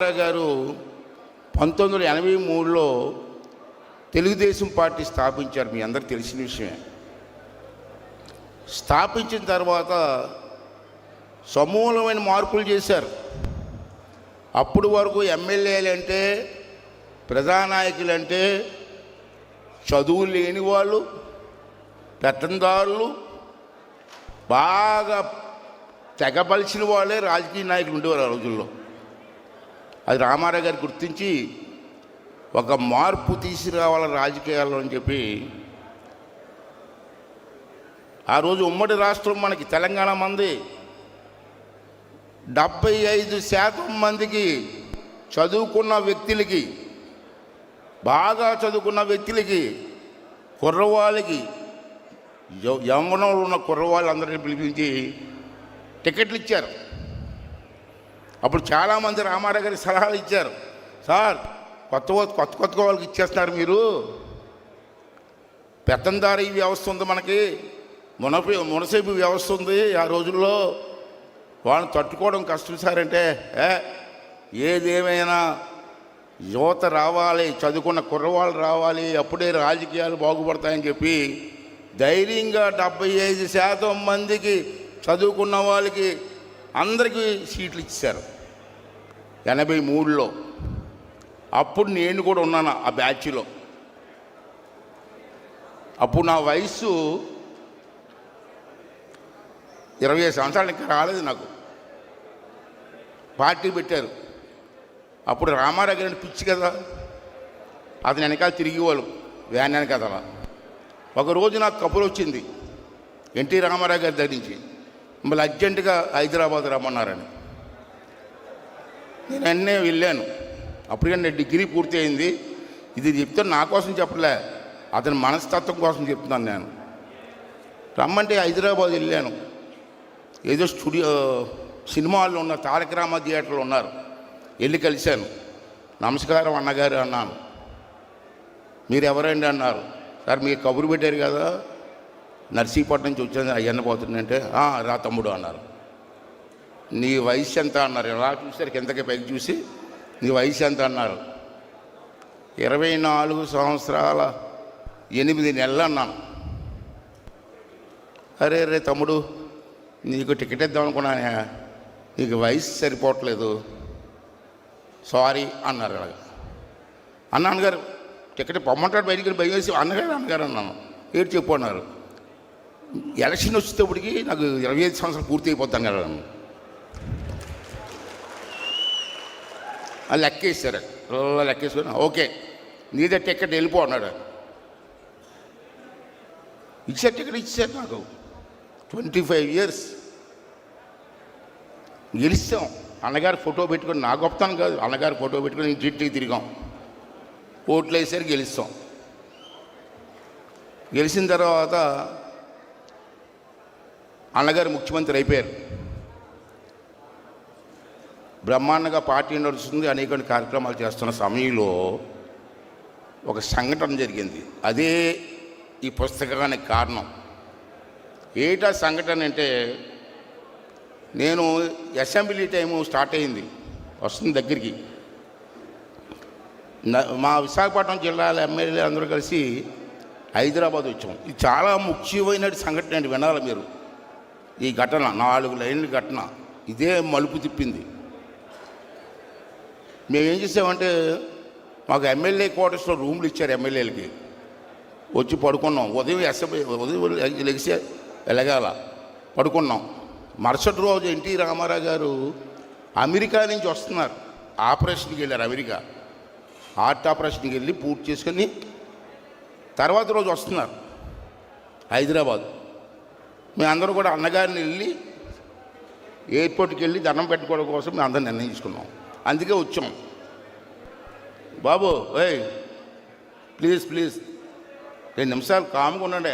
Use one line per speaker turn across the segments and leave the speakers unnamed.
గారు 1983లో తెలుగుదేశం పార్టీ స్థాపించారు. మీ అందరికి తెలిసిన విషయమే. స్థాపించిన తర్వాత సమూలమైన మార్పులు చేశారు. అప్పుడు వరకు ఎమ్మెల్యేలు అంటే, ప్రజానాయకులు అంటే చదువు లేని వాళ్ళు, పెత్తందారులు, బాగా తెగబలిసిన వాళ్ళే రాజకీయ నాయకులు ఉండేవారు ఆ రోజుల్లో. అది రామారావు గారు గుర్తించి ఒక మార్పు తీసుకురావాలి రాజకీయాల్లో అని చెప్పి ఆ రోజు ఉమ్మడి రాష్ట్రం మనకి తెలంగాణ మంది 75% మందికి చదువుకున్న వ్యక్తులకి, బాగా చదువుకున్న వ్యక్తులకి, కుర్రవాళ్ళకి, యవ్వనంలో ఉన్న కుర్రవాళ్ళందరినీ పిలిపించి టికెట్లు ఇచ్చారు. అప్పుడు చాలామంది రామారావు గారికి సలహాలు ఇచ్చారు. సార్, కొత్త వాళ్ళకి ఇచ్చేస్తున్నారు మీరు, పెత్తందారీ వ్యవస్థ ఉంది, మనకి మునసేపు వ్యవస్థ ఉంది ఆ రోజుల్లో, వాళ్ళని తట్టుకోవడం కష్టం సార్ అంటే, ఏదేమైనా యువత రావాలి, చదువుకున్న కుర్రవాళ్ళు రావాలి, అప్పుడే రాజకీయాలు బాగుపడతాయని చెప్పి ధైర్యంగా 75% మందికి చదువుకున్న వాళ్ళకి అందరికీ సీట్లు ఇచ్చారు 83లో. అప్పుడు నేను కూడా ఉన్నాను ఆ బ్యాచ్లో. అప్పుడు నా వయసు 25 సంవత్సరాలు ఇంకా రాలేదు నాకు. పార్టీ పెట్టారు. అప్పుడు రామారావు గారిని పిచ్చి కదా, అతని వెనకాల తిరిగేవాళ్ళు వ్యాన్ వెనకాల. ఒకరోజు నాకు కబురు వచ్చింది ఎన్టీ రామారావు గారి దగ్గర నుంచి, మళ్ళీ అర్జెంటుగా హైదరాబాద్ రమ్మన్నారని. నేను అన్నీ వెళ్ళాను. అప్పటికన్నా నేను డిగ్రీ పూర్తి అయింది. ఇది చెప్తే నా కోసం చెప్పలే, అతని మనస్తత్వం కోసం చెప్తున్నాను. నేను రమ్మంటే హైదరాబాద్ వెళ్ళాను. ఏదో స్టూడియో సినిమాల్లో ఉన్న తారక రామ థియేటర్లో ఉన్నారు. వెళ్ళి కలిశాను. నమస్కారం అన్నగారు అన్నాను. మీరు ఎవరండి అన్నారు. సార్, మీరు కబురు పెట్టారు కదా, నర్సీపట్నం నుంచి వచ్చాను, అయ్యన్న పోతుందంటే, రా తమ్ముడు అన్నారు. నీ వయసు ఎంత అన్నారు. ఎలా చూసారు, కిందకి పైకి చూసి నీ వయసు ఎంత అన్నారు. 24 సంవత్సరాల 8 నెలలు అన్నాను. అరే తమ్ముడు, నీకు టికెట్ ఇద్దాం అనుకున్నానే, నీకు వయసు సరిపోవట్లేదు, సారీ అన్నారు. అలాగా అన్నాను గారు, టికెట్ పొమ్మంటాడు బయటికి, భయం వేసి అన్నగారు అన్నాను. ఏడు చెప్పు అన్నారు. ఎలక్షన్ వచ్చేటప్పటికి నాకు 25 సంవత్సరాలు పూర్తి అయిపోతాను కదా. అది లెక్కేసారు. లెక్కేసుకొని ఓకే నీదే టికెట్ వెళ్ళిపో అన్నాడు. ఇచ్చే టికెట్ ఇచ్చారు నాకు. 25 years గెలిచాం. అన్నగారు ఫోటో పెట్టుకొని, నా గొప్పతనం కాదు, అన్నగారు ఫోటో పెట్టుకొని ఇంటికి తిరిగాం. ఓట్లు వేసారు, గెలుస్తాం. గెలిచిన తర్వాత అన్నగారు ముఖ్యమంత్రి అయిపోయారు. బ్రహ్మాండంగా పార్టీ నడుస్తుంది, అనేక కార్యక్రమాలు చేస్తున్న సమయంలో ఒక సంఘటన జరిగింది. అదే ఈ పుస్తకానికి కారణం. ఏటా సంఘటన అంటే, నేను అసెంబ్లీ టైము స్టార్ట్ అయింది, వస్తుంది దగ్గరికి. మా విశాఖపట్నం జిల్లాల ఎమ్మెల్యేలు అందరూ కలిసి హైదరాబాద్ వచ్చాం. ఇది చాలా ముఖ్యమైన సంఘటన అండి, వినాలి మీరు. ఈ ఘటన 4 లైన్ల ఘటన ఇదే మలుపు తిప్పింది. మేమేం చేసామంటే, మాకు ఎమ్మెల్యే క్వార్టర్స్లో రూమ్లు ఇచ్చారు ఎమ్మెల్యేలకి. వచ్చి పడుకున్నాం. ఉదయం లెగిసి వెలగాల పడుకున్నాం. మరుసటి రోజు ఎన్టీ రామారావు గారు అమెరికా నుంచి వస్తున్నారు. ఆపరేషన్కి వెళ్ళారు. అమెరికా హార్ట్ ఆపరేషన్కి వెళ్ళి పూర్తి చేసుకొని తర్వాత రోజు వస్తున్నారు హైదరాబాద్. మేమందరూ కూడా అన్నగారిని వెళ్ళి ఎయిర్పోర్ట్కి వెళ్ళి దండం పెట్టుకోవడం కోసం మేము అందరం నిర్ణయించుకున్నాం. అందుకే వచ్చాం. బాబు ప్లీజ్ 2 నిమిషాలు కామ్గా ఉండండి.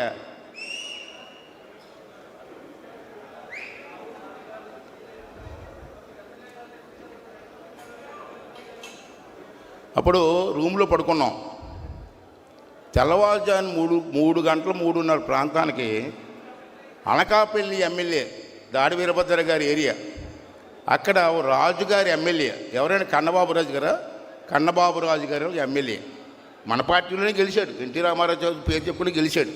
అప్పుడు రూమ్లో పడుకున్నాం. తెల్లవారుజాము 3 గంటల 3:30 ప్రాంతానికి అనకాపల్లి ఎమ్మెల్యే దాడి వీరభద్ర గారి ఏరియా అక్కడ ఓ రాజుగారి ఎమ్మెల్యే ఎవరైనా కన్నబాబురాజు గారా, కన్నబాబురాజు గారు ఎమ్మెల్యే మన పార్టీలోనే గెలిచాడు. ఎన్టీ రామారావు పేరు చెప్పుకుని గెలిచాడు.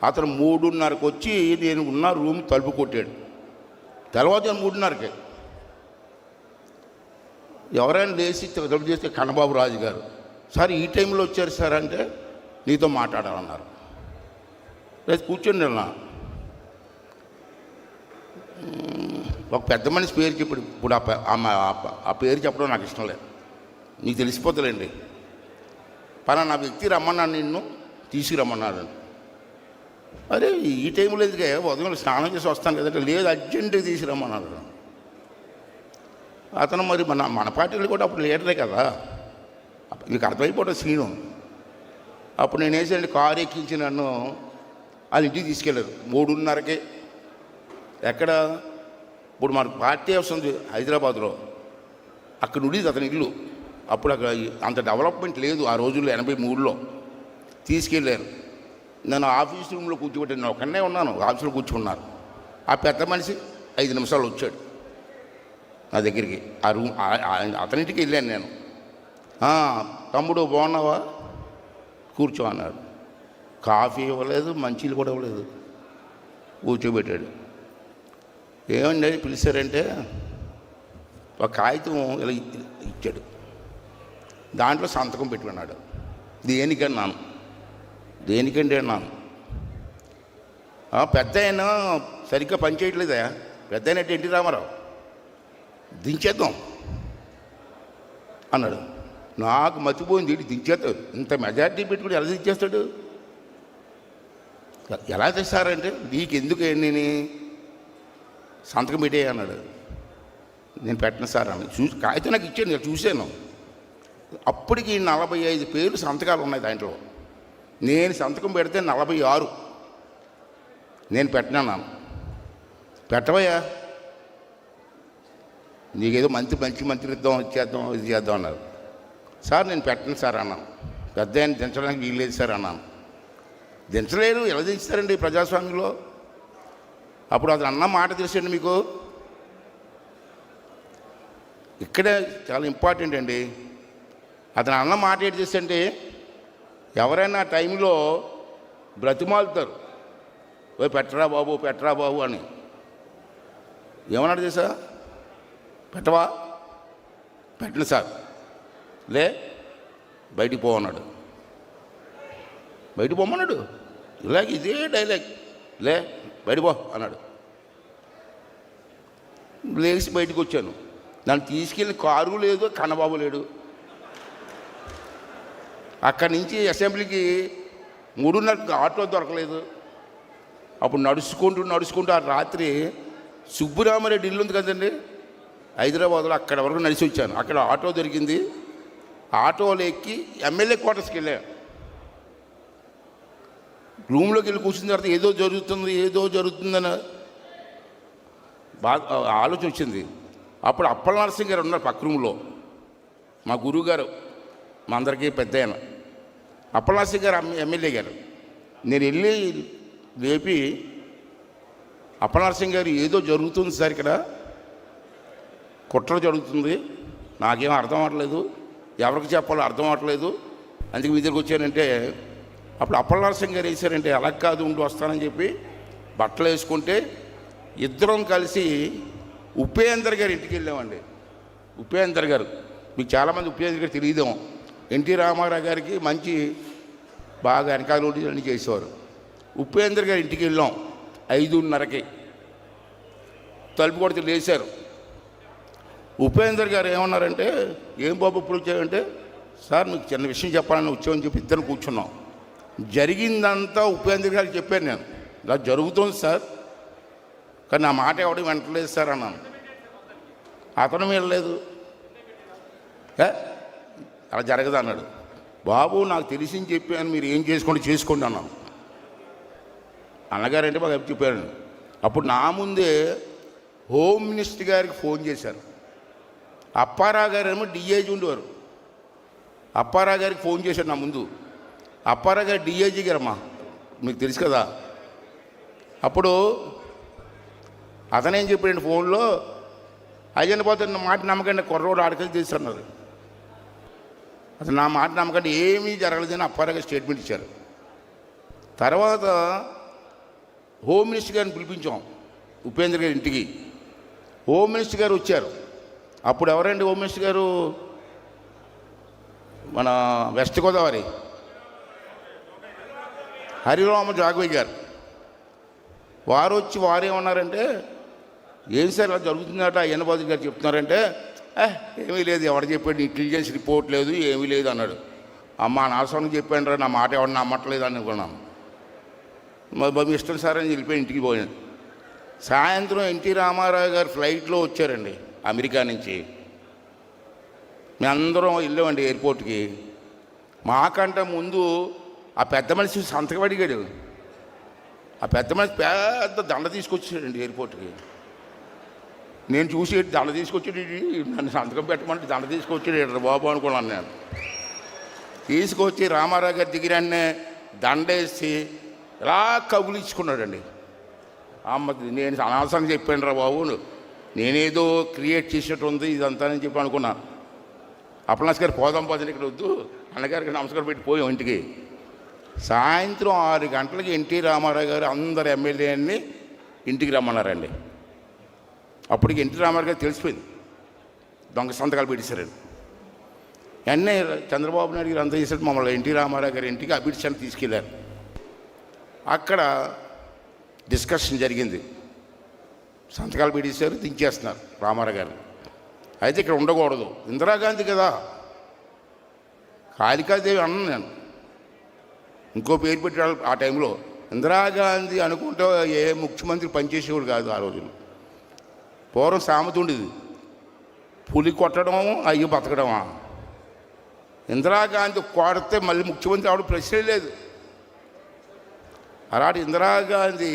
అతను 3:30కి వచ్చి నేను ఉన్న రూమ్ తలుపు కొట్టాడు. తెల్లవారుజాము 3:30కి ఎవరైనా లేచి తలుపు చేస్తే కన్నబాబురాజు గారు, సార్ ఈ టైంలో వచ్చారు సార్ అంటే నీతో మాట్లాడాలన్నారు. లేదు కూర్చోండి అన్నా. ఒక పెద్ద మనిషి పేరు చెప్పాడు. ఇప్పుడు ఆ పేరు చెప్పడం నాకు ఇష్టం లేదు, నీకు తెలిసిపోతుందండి. పలానా వ్యక్తి రమ్మన్నాడు, నిన్ను తీసుకురమ్మన్నాడు. అరే ఈ టైంలో ఎందుకే, ఉదయం స్నానం చేసి వస్తాను కదంటే, లేదు అర్జెంటుగా తీసుకురమ్మన్నాడు. అతను మరి మన పార్టీలో కూడా అప్పుడు లీడరే కదా, మీకు అర్థమైపోవడం సీను. అప్పుడు నేను వేసాను, కారు ఎక్కించి నన్ను వాళ్ళ ఇంటికి తీసుకెళ్ళారు 3:30కి. ఎక్కడ ఇప్పుడు మనకు పార్టీ హౌస్ ఉంది హైదరాబాద్లో, అక్కడ ఉండేది అతని ఇల్లు. అప్పుడు అక్కడ అంత డెవలప్మెంట్ లేదు ఆ రోజుల్లో, 83లో. తీసుకెళ్ళారు నన్ను ఆఫీస్ రూమ్లో కూర్చోబెట్టి, నేను ఒక్కనే ఉన్నాను, ఆఫీస్లో కూర్చున్నారు. ఆ పెద్ద మనిషి 5 నిమిషాలు వచ్చాడు నా దగ్గరికి. ఆ రూమ్ అతనింటికి వెళ్ళాను నేను. తమ్ముడు బాగున్నావా, కూర్చో అన్నాడు. కాఫీ ఇవ్వలేదు, మంచీలు కూడా ఇవ్వలేదు, కూర్చోబెట్టాడు. ఏమండి పిలిచారంటే ఒక కాగితం ఇలా ఇచ్చాడు, దాంట్లో సంతకం పెట్టుకున్నాడు. దేనికన్నాను, దేనికండి అన్నాను. పెద్ద ఆయన సరిగ్గా పనిచేయట్లేదా, పెద్ద అయినట్టు ఎన్టీ రామారావు, దించేద్దాం అన్నాడు. నాకు మర్చిపోయింది, దించేస్తాడు, ఇంత మెజార్టీ పెట్టుకుని ఎలా దించేస్తాడు, ఎలా తెస్తారంటే నీకు ఎందుకు నేను సంతకం పెట్టే అన్నాడు. నేను పెట్టను సార్ అని కాగితం నాకు ఇచ్చాను, నేను చూశాను. అప్పటికి 45 పేర్లు సంతకాలు ఉన్నాయి దాంట్లో. నేను సంతకం పెడితే 46. నేను పెట్టనన్నాను. పెట్టవయ్యా, నీకేదో మంచి మంత్రిత్వం ఇచ్చేద్దాం, ఇది చేద్దాం అన్నారు. సార్ నేను పెట్టను సార్ అన్నాను. పెద్ద ఆయన దించడానికి వీల్లేదు సార్ అన్నాను. దించలేరు, ఎలా దించుతారండి ప్రజాస్వామ్యంలో. అప్పుడు అతను అన్న మాట తెలిసండి మీకు, ఇక్కడే చాలా ఇంపార్టెంట్ అండి. అతను అన్న మాట ఏంటి చేస్తే, ఎవరైనా టైంలో బ్రతిమాలుతారు, ఓ పెట్టరా బాబు అని. ఏమన్నాడు తెలుసా, పెట్టవా, పెట్టను సార్, లే బయటికి పోవన్నాడు. బయటికి పోమన్నాడు, ఇలాగ ఇదే డైలాగ్, లే బయటికి పో అన్నాడు. లేచి బయటకు వచ్చాను. నన్ను తీసుకెళ్ళి కారు లేదు, కన్నబాబు లేడు. అక్కడి నుంచి అసెంబ్లీకి 3:30కి ఆటో దొరకలేదు. అప్పుడు నడుచుకుంటూ ఆ రాత్రి సుబ్బరామరెడ్డి ఇల్లు ఉంది కదండి హైదరాబాద్లో, అక్కడ వరకు నడిచి వచ్చాను. అక్కడ ఆటో దొరికింది, ఆటోలో ఎక్కి ఎమ్మెల్యే క్వార్టర్స్కి వెళ్ళాను. రూమ్లోకి వెళ్ళి కూర్చున్న తర్వాత ఏదో జరుగుతుందని బాగా ఆలోచన వచ్చింది. అప్పుడు అప్పల నరసింహ గారు ఉన్నారు పక్క రూమ్లో, మా గురువు గారు, మా అందరికీ పెద్ద ఆయన అప్పల నరసింహ గారు, ఎమ్మెల్యే గారు. నేను వెళ్ళి లేపి, అప్పల నరసింహ గారు ఏదో జరుగుతుంది సార్, ఇక్కడ కుట్ర జరుగుతుంది, నాకేమో అర్థం అవ్వట్లేదు, ఎవరికి చెప్పాలో అర్థం అవ్వట్లేదు, అందుకే మీ దగ్గరికి వచ్చానంటే, అప్పుడు అప్పల నరసింహ గారు వేసారంటే, అలా కాదు ఉండి వస్తానని చెప్పి బట్టలు వేసుకుంటే ఇద్దరం కలిసి ఉపేందర్ గారి ఇంటికి వెళ్ళామండి. ఉపేందర్ గారు, మీకు చాలామంది ఉపేందర్ గారు తెలియదేమో, ఎన్టీ రామారావు గారికి మంచి బాగా వెనకాల అన్నీ చేసేవారు. ఉపేందర్ గారి ఇంటికి వెళ్ళాం 5:30కి. తలుపు కొడితే లేచారు. ఉపేందర్ గారు ఏమన్నారంటే, ఏం బాబు ఇప్పుడు వచ్చారంటే, సార్ మీకు చిన్న విషయం చెప్పాలని వచ్చామని చెప్పి ఇద్దరు కూర్చున్నాం. జరిగిందంతా ఉపేందర్ గారికి చెప్పాను నేను, ఇలా జరుగుతుంది సార్, కానీ నా మాట ఎవడో వింటలేదు సార్ అన్నాను. అతను వెళ్ళలేదు, అలా జరగదు అన్నాడు. బాబు నాకు తెలిసింది చెప్పాను, మీరు ఏం చేసుకోండి అన్నాను. అన్నగారంటే బాగా చెప్పాను. అప్పుడు నా ముందే హోమ్ మినిస్టర్ గారికి ఫోన్ చేశారు. అప్పారావు గారు ఏమో డిఐజీ ఉండేవారు. అప్పారావు గారికి ఫోన్ చేశారు నా ముందు. అప్పారావు గారు డిఐజీ గారమ్మా, మీకు తెలుసు కదా. అప్పుడు అతనేం చెప్పాడండి ఫోన్లో, అయ్యని పోతే నా మాట నమ్మకండి కుర్రోడు ఆడకలు చేస్తున్నారు. అసలు నా మాట నమ్మకండి ఏమీ జరగలేదని అప్పారావు గారు స్టేట్మెంట్ ఇచ్చారు. తర్వాత హోమ్ మినిస్టర్ గారిని పిలిపించాం ఉపేంద్ర గారి ఇంటికి. హోమ్ మినిస్టర్ గారు వచ్చారు. అప్పుడు ఎవరండి హోమ్ మినిస్టర్ గారు? మన వెస్ట్ గోదావరి హరిరామ జాగవయ్య గారు. వారు వచ్చి వారేమన్నారంటే, ఏం సార్ ఇలా జరుగుతుందట అయ్యన్నబాబు గారు చెప్తున్నారంటే, ఏమీ లేదు, ఎవరు చెప్పాడు, ఇంటెలిజెన్స్ రిపోర్ట్ లేదు, ఏమీ లేదు అన్నాడు. అమ్మ నాశనం చెప్పాను రా, నా మాట ఎవరిని నమ్మట్లేదు అని అనుకున్నాను. మీ ఇష్టం సార్ అని వెళ్ళిపోయి ఇంటికి పోయాను. సాయంత్రం ఎన్టీ రామారావు గారు ఫ్లైట్లో వచ్చారండి అమెరికా నుంచి. మేము అందరం వెళ్ళామండి ఎయిర్పోర్ట్కి. మాకంటే ముందు ఆ పెద్ద మనిషి సంతకం అడిగాడు. ఆ పెద్ద మనిషి పెద్ద దండ తీసుకొచ్చాడండి ఎయిర్పోర్ట్కి. నేను చూసి దండ తీసుకొచ్చాడు, నన్ను సంతకం పెట్టమంటే దండ తీసుకొచ్చాడు బాబు అనుకున్నాను నేను. తీసుకొచ్చి రామారావు గారి దగ్గరనే దండేసి ఇలా కబులించుకున్నాడండి. అమ్మ నేను అనవసరంగా చెప్పాను రా బాబు, నేనేదో క్రియేట్ చేసినట్టు ఉంది ఇదంతా అని చెప్పి అనుకున్నాను. అప్పలనాథ్ గారు పోదాం పోదని ఇక్కడ వద్దు అన్నగారికి నమస్కారం పెట్టి పోయాం ఇంటికి. సాయంత్రం 6 గంటలకి ఎన్టీ రామారావు గారు అందరు ఎమ్మెల్యేని ఇంటికి రమ్మన్నారండి. అప్పటికి ఎన్టీ రామారావు గారు తెలిసిపోయింది దొంగ సంతకాలు పెట్టేశారండి. వెంటనే చంద్రబాబు నాయుడు గారు అంతా చేశారు. మమ్మల్ని ఎన్టీ రామారావు గారి ఇంటికి అభిడ్చాన్ని తీసుకెళ్ళారు. అక్కడ డిస్కషన్ జరిగింది. సంతకాలు పెట్టేశారు, దించేస్తున్నారు రామారావు గారు. అయితే ఇక్కడ ఉండకూడదు, ఇందిరాగాంధీ కదా, కాళికాదేవి అన్నాను నేను, ఇంకో పేరు పెట్టాడు ఆ టైంలో. ఇందిరాగాంధీ అనుకుంటే ఏ ముఖ్యమంత్రి పనిచేసేవాడు కాదు ఆ రోజులు. పూర్వం సామెత ఉండేది, పులి కొట్టడం అయ్యి బతకడమా. ఇందిరాగాంధీ కొడితే మళ్ళీ ముఖ్యమంత్రి ఆవిడ ప్రశ్నే లేదు. అలాంటి ఇందిరాగాంధీ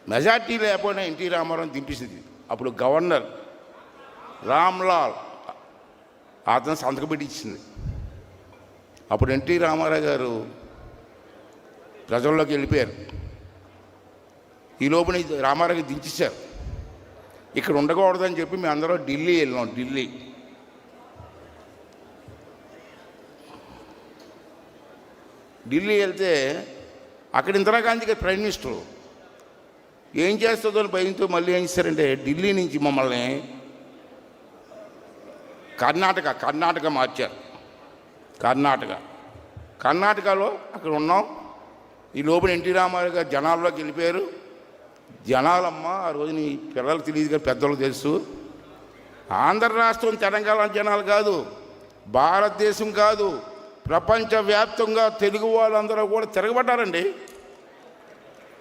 మెజార్టీ లేకపోయినా ఎన్టీ రామారావు దింపేసింది. అప్పుడు గవర్నర్ రామ్లాల్ అతను సంతకం పెట్టి ఇచ్చింది. అప్పుడు ఎన్టీ రామారావు గారు ప్రజల్లోకి వెళ్ళిపోయారు. ఈ లోపల రామారావు దించేశారు. ఇక్కడ ఉండకూడదని చెప్పి మేము అందరం ఢిల్లీ వెళ్ళాం. ఢిల్లీ వెళ్తే అక్కడ ఇందిరాగాంధీ గారు ప్రైమ్ మినిస్టరు. ఏం చేస్తుందో అని భయంతో మళ్ళీ ఏం చేశారంటే, ఢిల్లీ నుంచి మమ్మల్ని కర్ణాటక మార్చారు. కర్ణాటకలో అక్కడ ఉన్నాం. ఈ లోపల ఎన్టీ రామారావు గారు జనాల్లోకి వెళ్ళిపోయారు. జనాలమ్మ ఆ రోజు నీ పిల్లలకు తెలియదు కానీ పెద్దలకు తెలుసు, ఆంధ్ర రాష్ట్రం తెలంగాణ జనాలు కాదు, భారతదేశం కాదు, ప్రపంచవ్యాప్తంగా తెలుగు వాళ్ళందరూ కూడా తిరగబడ్డారండి.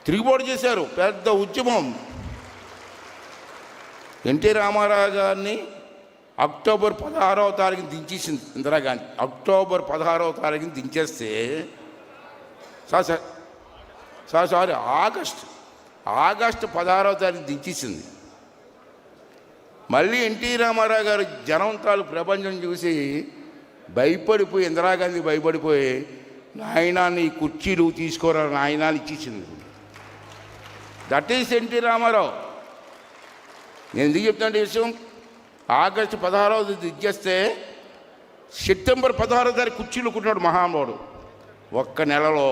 తిరుగుబాటు చేశారు, పెద్ద ఉద్యమం. ఎన్టీ రామారావు గారిని అక్టోబర్ 16వ తారీఖున దించేసింది ఇందిరాగాంధీ. అక్టోబర్ 16వ తారీఖున దించేస్తే సారీ ఆగస్టు 16వ తారీఖు దించేసింది. మళ్ళీ ఎన్టీ రామారావు గారు జనం తాలూ ప్రపంచం చూసి భయపడిపోయి, ఇందిరాగాంధీ భయపడిపోయి, నాయనా నీ కుర్చీలు తీసుకోరా నాయనా ఇచ్చేసింది. That is NT Rama Rao. నేను ఎందుకు చెప్తాను ఈ విషయం? ఆగస్టు 16వ దిగ్గేస్తే సెప్టెంబర్ 16వ తారీఖు కుర్చీలు కుట్టినాడు మహానుభావుడు. ఒక్క నెలలో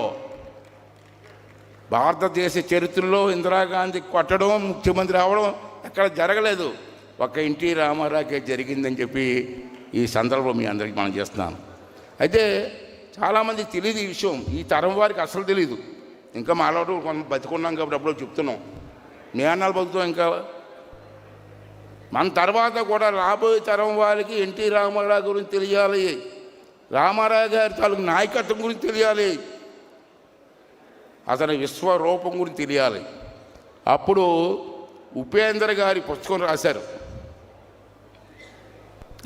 భారతదేశ చరిత్రలో ఇందిరాగాంధీ కొట్టడం, ముఖ్యమంత్రి అవడం ఎక్కడ జరగలేదు. ఒక్క ఎన్టీ రామారావుకే జరిగిందని చెప్పి ఈ సందర్భంలో మీ అందరికీ మనం చేస్తున్నాను. అయితే చాలామందికి తెలియదు ఈ విషయం, ఈ తరం వారికి అసలు తెలియదు. ఇంకా మాలోటు కొంత బతుకున్నాం కాబట్టి అప్పుడు చెప్తున్నాం, మీ అన్నాలు బతుకుతాం. ఇంకా మన తర్వాత కూడా రాబోయే తరం వారికి ఎన్టీ రామారావు గురించి తెలియాలి, రామారావు గారి తాలూకు నాయకత్వం గురించి తెలియాలి, అతని విశ్వరూపం గురించి తెలియాలి. అప్పుడు ఉపేంద్ర గారి పుస్తకం రాశారు.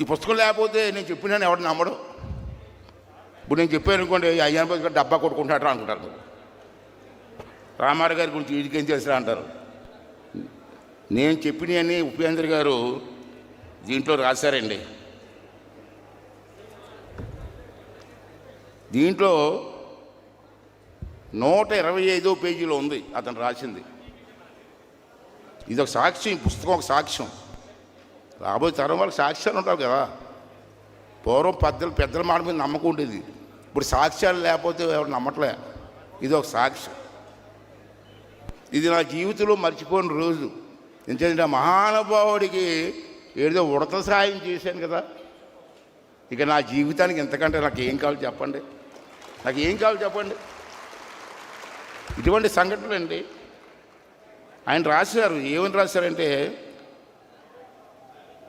ఈ పుస్తకం లేకపోతే నేను చెప్పినాను ఎవరు నమ్మడు. ఇప్పుడు నేను చెప్పాను అనుకోండి, అయ్యాను గారు డబ్బా కొట్టుకుంటాడు అనుకుంటారు, రామారావు గారి గురించి వీడికేం తెలుసా అంటారు. నేను చెప్పినవన్నీ ఉపేంద్ర గారు దీంట్లో రాశారండి. దీంట్లో 125వ పేజీలో ఉంది అతను రాసింది. ఇది ఒక సాక్ష్యం, పుస్తకం ఒక సాక్ష్యం. రాబోయే తరం వాళ్ళకి సాక్ష్యాలు ఉంటారు కదా. పూర్వం పెద్దల మాట మీద నమ్మకం ఉండేది. ఇప్పుడు సాక్ష్యాలు లేకపోతే ఎవరు నమ్మట్లే. ఇది ఒక సాక్ష్యం. ఇది నా జీవితంలో మర్చిపోయిన రోజు. ఎందుకంటే మహానుభావుడికి ఏదో ఉడత సాయం చేశాను కదా. ఇక నా జీవితానికి ఎంతకంటే నాకు ఏం కావాలి చెప్పండి. నాకు ఏం కావాలి చెప్పండి. ఇటువంటి సంఘటనలు అండి ఆయన రాశారు. ఏమని రాశారంటే,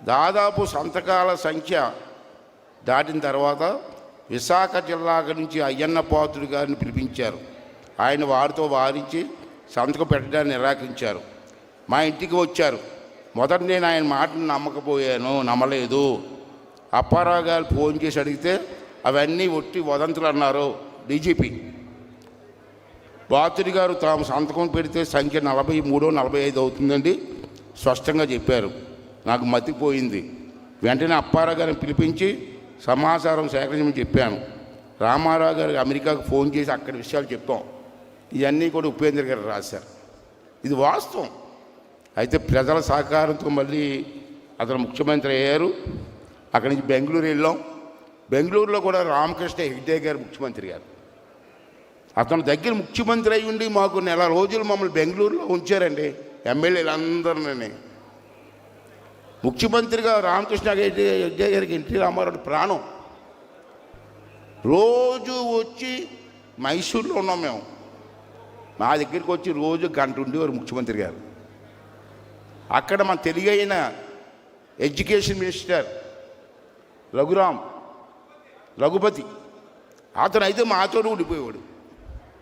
దాదాపు సంతకాల సంఖ్య దాటిన తర్వాత విశాఖ జిల్లా నుంచి అయ్యన్న పాత్రుడు గారిని పిలిపించారు. ఆయన వారితో వారించి సంతకం పెట్టడాన్ని నిరాకరించారు. మా ఇంటికి వచ్చారు. మొదట నేను ఆయన మాటను నమ్మలేదు. అప్పారావు గారు ఫోన్ చేసి అడిగితే అవన్నీ ఒట్టి వదంతులు అన్నారు. డీజీపీ పాత్రుడి గారు తాము సంతకం పెడితే సంఖ్య 43, 45 అవుతుందండి స్పష్టంగా చెప్పారు. నాకు మతిపోయింది. వెంటనే అప్పారావు గారిని పిలిపించి సమాచారం సేకరించమని చెప్పాను. రామారావు గారికి అమెరికాకు ఫోన్ చేసి అక్కడి విషయాలు చెప్పాం. ఇవన్నీ కూడా ఉపేంద్ర గారు రాశారు. ఇది వాస్తవం. అయితే ప్రజల సహకారంతో మళ్ళీ అతను ముఖ్యమంత్రి అయ్యారు. అక్కడి నుంచి బెంగళూరు వెళ్ళాం. బెంగళూరులో కూడా రామకృష్ణ హెగ్డే గారు ముఖ్యమంత్రి గారు. అతను దగ్గర ముఖ్యమంత్రి అయి ఉండి మాకు నెల రోజులు మమ్మల్ని బెంగళూరులో ఉంచారండి. ఎమ్మెల్యేలందరినీ. ముఖ్యమంత్రిగా రామకృష్ణ హెగ్డే గారికి ఎన్టీ రామారావు ప్రాణం. రోజు వచ్చి మైసూరులో ఉన్నాం మేము. మా దగ్గరికి వచ్చి రోజు గంట ఉండేవారు ముఖ్యమంత్రి గారు. అక్కడ మన తెలుగు అయిన ఎడ్యుకేషన్ మినిస్టర్ రఘుపతి అతను అయితే మాతో ఉండిపోయేవాడు.